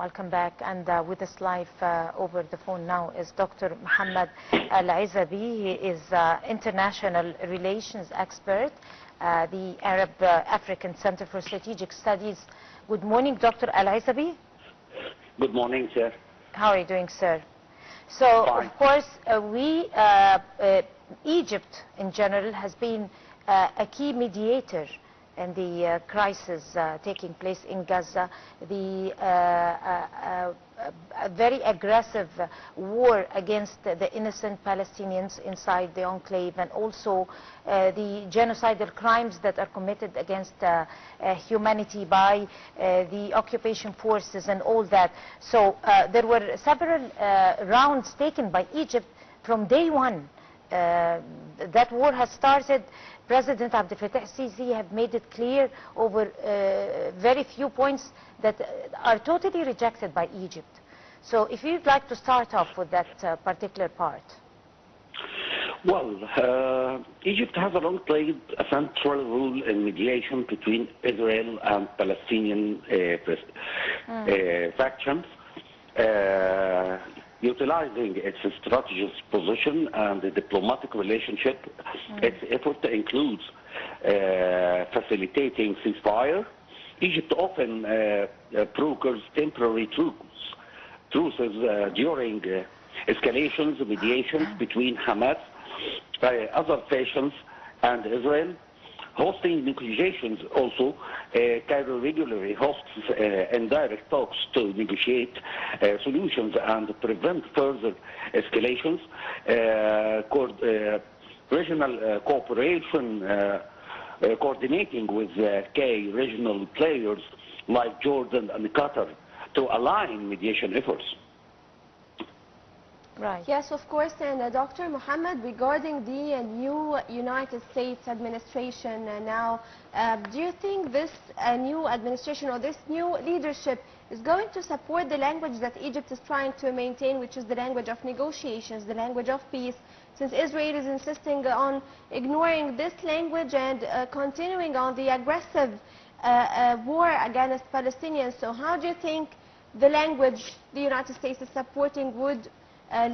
Welcome back. And with us live over the phone now is Dr. Mohamed El Ezaby. He is international relations expert, the Arab African Center for Strategic Studies. Good morning, Dr. El Ezaby. Good morning, sir. How are you doing, sir? So, Fine. of course, Egypt in general has been a key mediator in the crisis taking place in Gaza, the very aggressive war against the innocent Palestinians inside the enclave, and also the genocidal crimes that are committed against humanity by the occupation forces and all that. So there were several rounds taken by Egypt from day one. That war has started. President Abdel Fattah al-Sisi have made it clear over very few points that are totally rejected by Egypt. So if you'd like to start off with that particular part. Well, Egypt has long played a central role in mediation between Israel and Palestinian factions, utilizing its strategic position and the diplomatic relationship. Its effort includes facilitating ceasefire. Egypt often brokers temporary truces during escalations, mediations between Hamas, other factions, and Israel. Hosting negotiations also, Cairo regularly hosts indirect talks to negotiate solutions and prevent further escalations. Regional cooperation, coordinating with key regional players like Jordan and Qatar to align mediation efforts. Right. Yes, of course. And Dr. Mohamed, regarding the new United States administration now, do you think this new administration or this new leadership is going to support the language that Egypt is trying to maintain, which is the language of negotiations, the language of peace, since Israel is insisting on ignoring this language and continuing on the aggressive war against Palestinians? So how do you think the language the United States is supporting would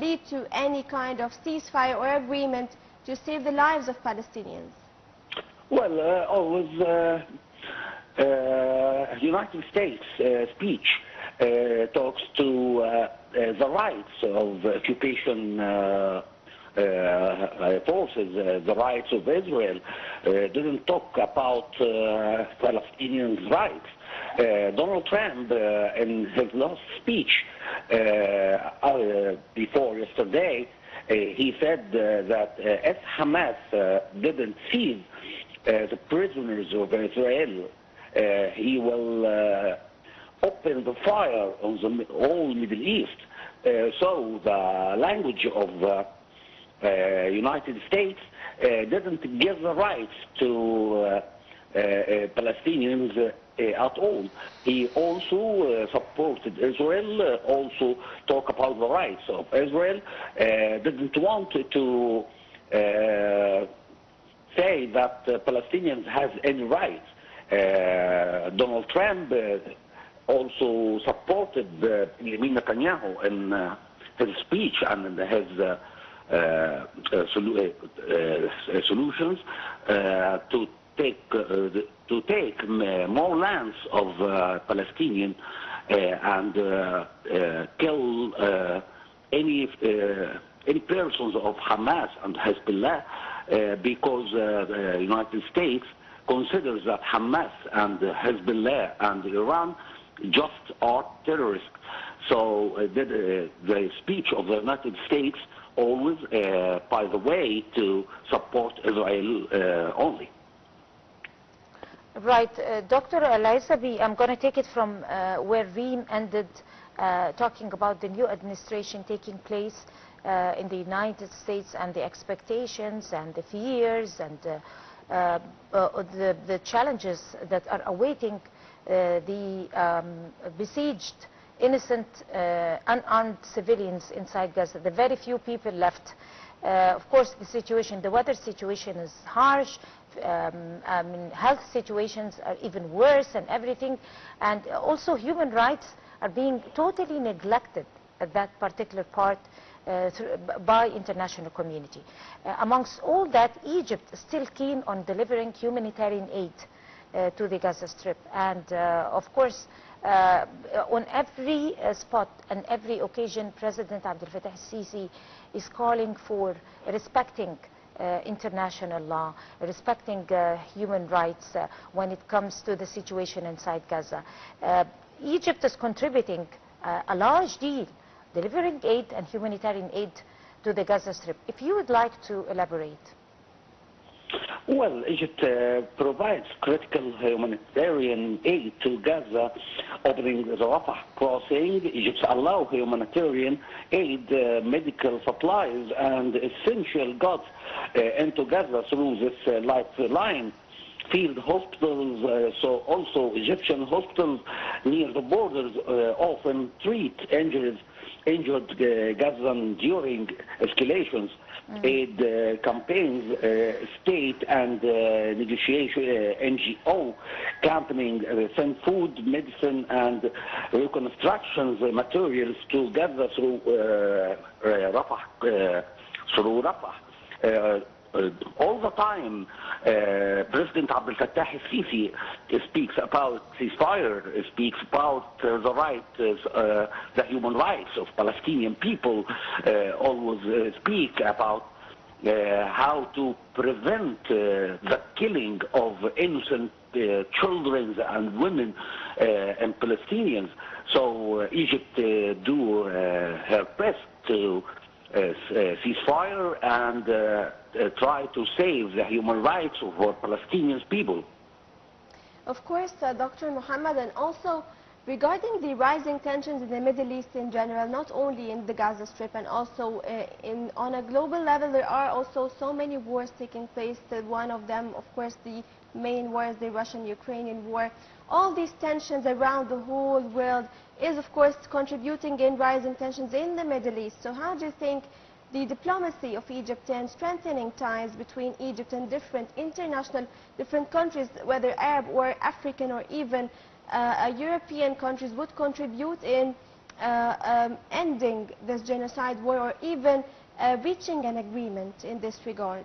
lead to any kind of ceasefire or agreement to save the lives of Palestinians? Well, always United States speech talks to the rights of occupation forces, the rights of Israel. Didn't talk about Palestinians' rights. Donald Trump, in his last speech before yesterday, he said that if Hamas didn't seize the prisoners of Israel, he will open the fire on the whole Middle East. So the language of United States didn't give the rights to Palestinians at all. He also supported Israel, also talk about the rights of Israel, didn't want to say that Palestinians have any rights. Donald Trump also supported Benjamin Netanyahu in his speech and in his solutions to take more lands of Palestinian and kill any persons of Hamas and Hezbollah, because the United States considers that Hamas and Hezbollah and Iran just are terrorists. So the speech of the United States always, by the way, to support Israel only. Right. Dr. El Ezaby, I'm going to take it from where Reem ended, talking about the new administration taking place in the United States and the expectations and the fears and the challenges that are awaiting the besieged innocent unarmed civilians inside Gaza. The very few people left. Of course, the situation, the weather situation is harsh. Health situations are even worse and everything. And also human rights are being totally neglected at that particular part by international community. Amongst all that, Egypt is still keen on delivering humanitarian aid to the Gaza Strip, and of course on every spot and every occasion, President Abdel Fattah al-Sisi is calling for respecting international law, respecting human rights when it comes to the situation inside Gaza. Egypt is contributing a large deal, delivering aid and humanitarian aid to the Gaza Strip. If you would like to elaborate. Well, Egypt provides critical humanitarian aid to Gaza, opening the Rafah crossing. Egypt allows humanitarian aid, medical supplies, and essential goods into Gaza through this lifeline. Field hospitals, so also Egyptian hospitals near the borders often treat injured Gazan during escalations. Aid campaigns, state and negotiation NGO campaigning send food, medicine, and reconstructions materials to Gaza through Rafah. All the time, President Abdel Fattah al-Sisi speaks about ceasefire, speaks about the human rights of Palestinian people, always speak about how to prevent the killing of innocent children and women and Palestinians. So Egypt do her best to ceasefire and try to save the human rights for Palestinian people. Of course, Dr. Mohammed, and also regarding the rising tensions in the Middle East in general, not only in the Gaza Strip and also on a global level, there are also so many wars taking place. One of them, of course, the main war is the Russian-Ukrainian war. All these tensions around the whole world is, of course, contributing in rising tensions in the Middle East. So how do you think the diplomacy of Egypt and strengthening ties between Egypt and different countries, whether Arab or African or even European countries, would contribute in ending this genocide war or even reaching an agreement in this regard?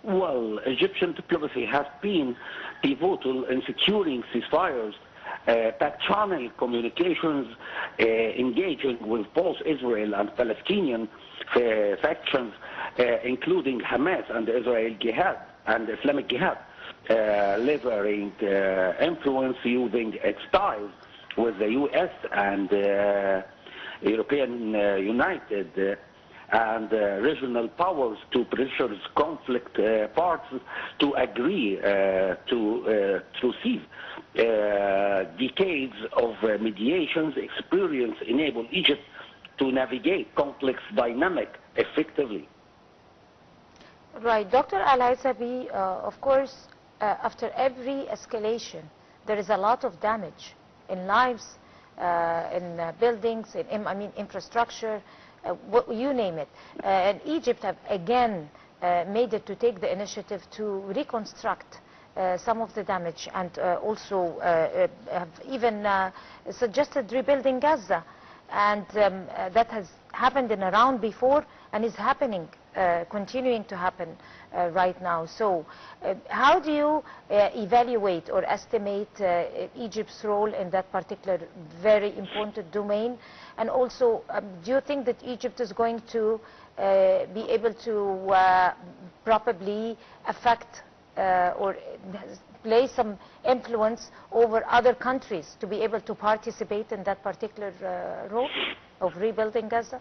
Well, Egyptian diplomacy has been pivotal in securing ceasefires, back-channel communications, engaging with both Israel and Palestinian factions, including Hamas and Israel Jihad and Islamic Jihad, levering influence using its ties with the U.S. and European United and regional powers to pressure conflict parts to agree to cease. Decades of mediations experience enable Egypt to navigate complex dynamic effectively. Right. Dr. El Ezaby, of course, after every escalation, there is a lot of damage in lives, in buildings, in infrastructure, you name it. And Egypt have again made it to take the initiative to reconstruct some of the damage, and also have even suggested rebuilding Gaza. And that has happened in Iran before and is happening, continuing to happen right now. So how do you evaluate or estimate Egypt's role in that particular very important domain? And also, do you think that Egypt is going to be able to probably affect or play some influence over other countries to be able to participate in that particular role of rebuilding Gaza?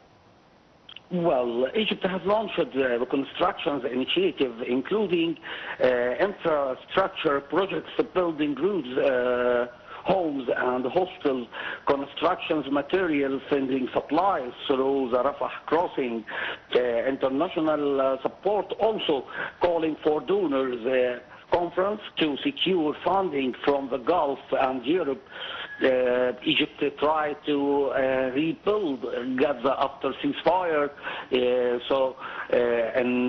Well, Egypt has launched a reconstruction initiative, including infrastructure projects, building roads, homes and hospitals, constructions materials, sending supplies through the Rafah crossing, international support, also calling for donors conference to secure funding from the Gulf and Europe. Egypt tried to rebuild Gaza after ceasefire, so in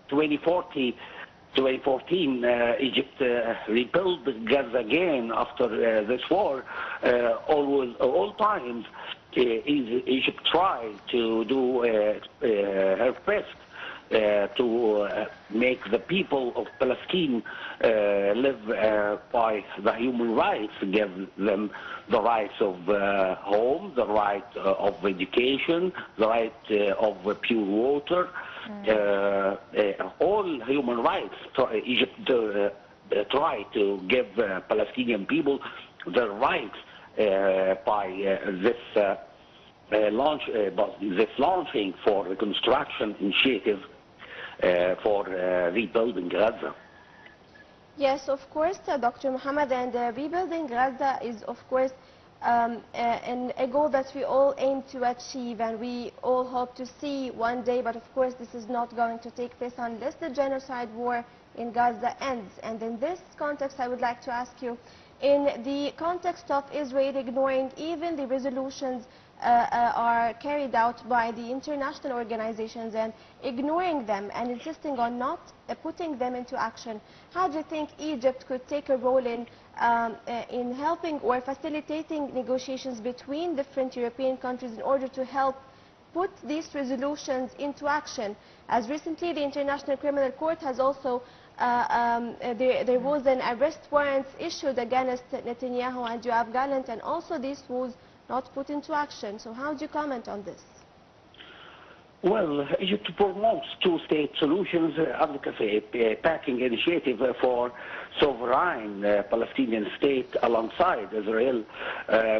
2040 2014, Egypt rebuilt Gaza again after this war. All times, Egypt tried to do her best to make the people of Palestine live by the human rights, give them the rights of home, the right of education, the right of pure water, all human rights. Egypt tried to give Palestinian people their rights by this launching for reconstruction initiative for rebuilding Gaza. Yes, of course, Dr. Mohammed, and rebuilding Gaza is, of course, a goal that we all aim to achieve and we all hope to see one day, but of course this is not going to take place unless the genocide war in Gaza ends. And in this context, I would like to ask you, in the context of Israel ignoring even the resolutions are carried out by the international organizations and ignoring them and insisting on not putting them into action, how do you think Egypt could take a role in helping or facilitating negotiations between different European countries in order to help put these resolutions into action? As recently the International Criminal Court has also there was an arrest warrant issued against Netanyahu and Yoav Gallant, and also this was not put into action. So how do you comment on this? Well, Egypt promotes two-state solutions advocacy, backing initiative for sovereign Palestinian state alongside Israel,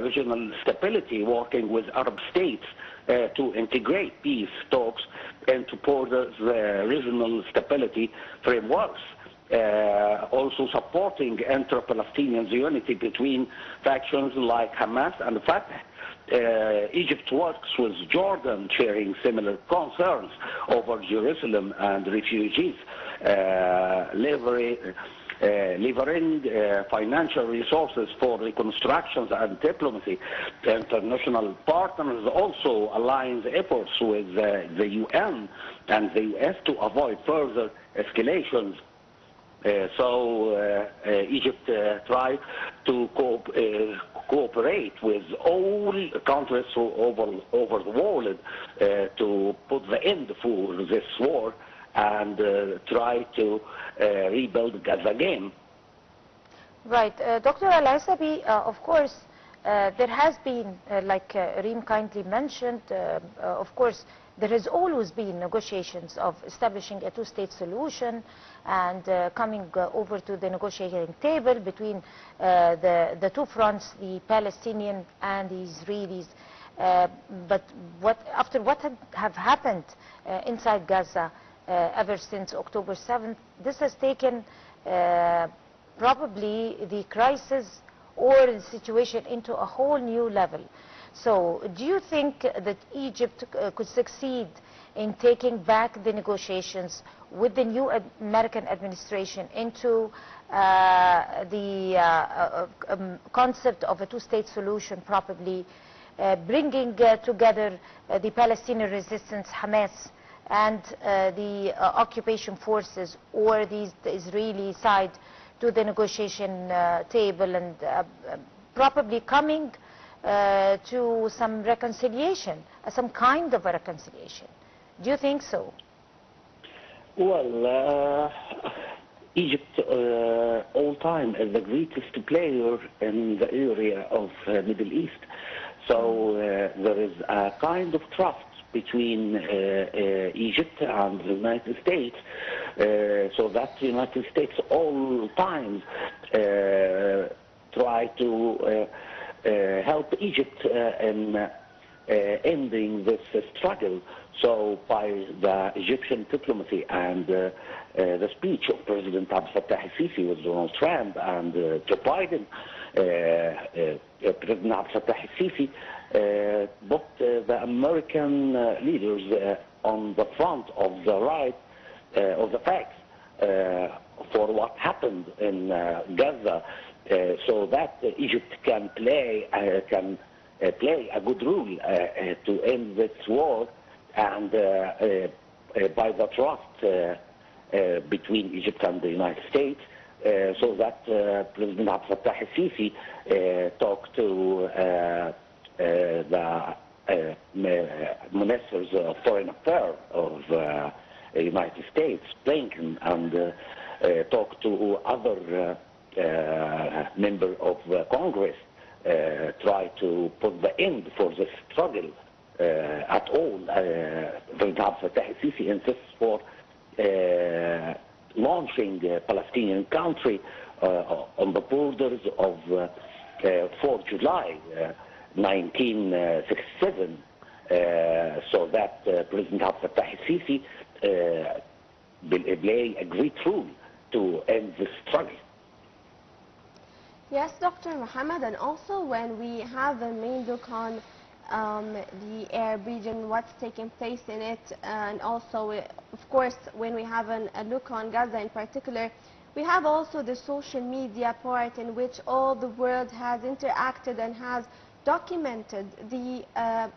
regional stability, working with Arab states to integrate peace talks and to further the regional stability frameworks. Also supporting inter-Palestinian unity between factions like Hamas and Fatah. Egypt works with Jordan, sharing similar concerns over Jerusalem and refugees, leveraging financial resources for reconstructions and diplomacy. The international partners also aligns efforts with the UN and the US to avoid further escalations. Egypt tried to cooperate with all countries over the world to put the end for this war and try to rebuild Gaza again. Right. Dr. El Ezaby, of course, there has been, like Reem kindly mentioned, of course, there has always been negotiations of establishing a two-state solution and coming over to the negotiating table between the two fronts, the Palestinian and the Israelis. But after what have happened inside Gaza ever since October 7th, this has taken probably the crisis or the situation into a whole new level. So do you think that Egypt could succeed in taking back the negotiations with the new American administration into the concept of a two-state solution, probably bringing together the Palestinian resistance, Hamas, and the occupation forces or the Israeli side to the negotiation table and probably coming to some reconciliation, some kind of a reconciliation? Do you think so? Well, Egypt all time is the greatest player in the area of Middle East. So there is a kind of trust between Egypt and the United States, so that the United States all times try to help Egypt in ending this struggle. So by the Egyptian diplomacy and the speech of President Abdel Fattah el-Sisi with Donald Trump and Joe Biden, President Abdel Fattah el-Sisi put the American leaders on the front of the right of the facts for what happened in Gaza, so that Egypt can play a good role to end this war, and by the trust between Egypt and the United States, so that President Abdel Fattah el-Sisi talked to the ministers of foreign affairs of the United States, Blinken, and talked to other members of Congress, try to put the end for this struggle at all. President Abdel Fattah el-Sisi insists for launching a Palestinian country on the borders of 4 July 1967, so that President Abdel Fattah el-Sisi will play a great role to end the struggle. Yes, Dr. Mohammed, and also when we have a main look on the Arab region, what's taking place in it, and also, of course, when we have a look on Gaza in particular, we have also the social media part in which all the world has interacted and has documented the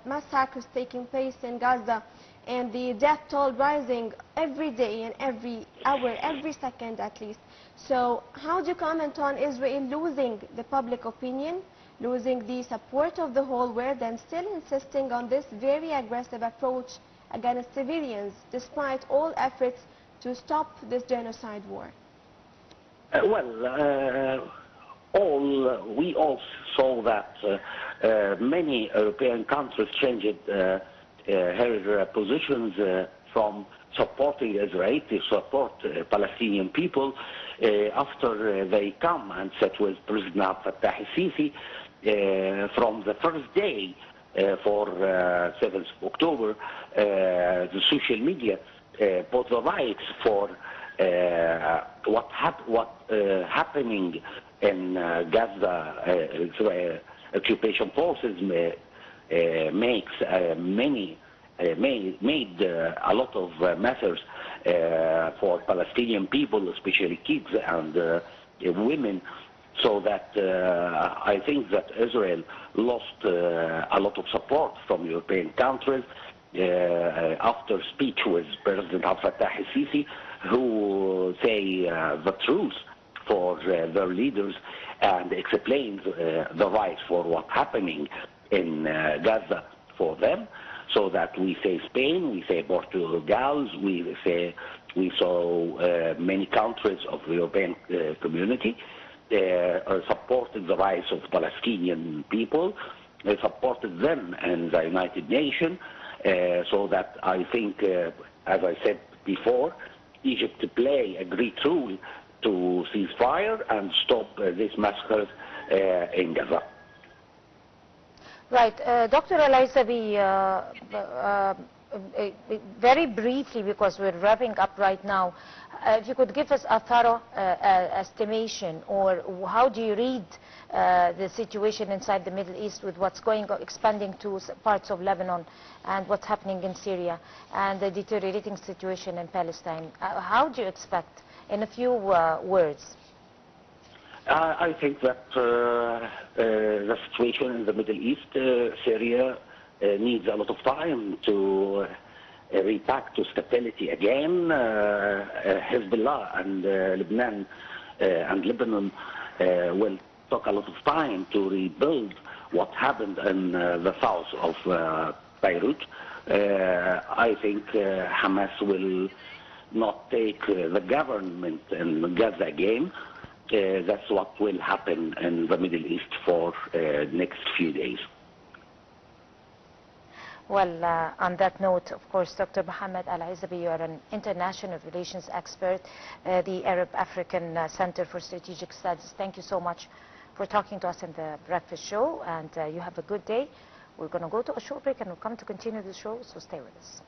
massacres taking place in Gaza and the death toll rising every day and every hour, every second at least. So how do you comment on Israel losing the public opinion, losing the support of the whole world, and still insisting on this very aggressive approach against civilians, despite all efforts to stop this genocide war? We all saw that many European countries changed her positions from supporting Israel to support Palestinian people after they come and sat with President Abdel Fattah el-Sisi from the first day for 7th of October. The social media put the rights for what happening in Gaza. Israel occupation forces makes made a lot of measures for Palestinian people, especially kids and women, so that I think that Israel lost a lot of support from European countries after speech with President Abdel Fattah el-Sisi, who say the truth for their leaders and explains the rights for what's happening in Gaza for them, so that we say Spain, we say Portugal, we saw many countries of the European community supported the rights of Palestinian people, supported them in the United Nations, so that I think, as I said before, Egypt play a great role to cease fire and stop these massacres in Gaza. Right. Dr. El Ezaby, very briefly, because we're wrapping up right now, if you could give us a thorough estimation, or how do you read the situation inside the Middle East with what's expanding to parts of Lebanon and what's happening in Syria and the deteriorating situation in Palestine? How do you expect, in a few words? I think that the situation in the Middle East, Syria, needs a lot of time to repack to stability again. Hezbollah and Lebanon will take a lot of time to rebuild what happened in the south of Beirut. I think Hamas will not take the government in Gaza again. That's what will happen in the Middle East for next few days. Well, on that note, of course, Dr. Mohamed El Ezaby, you are an international relations expert, the Arab African Center for Strategic Studies. Thank you so much for talking to us in the breakfast show, and you have a good day. We're going to go to a short break and we'll come to continue the show, so stay with us.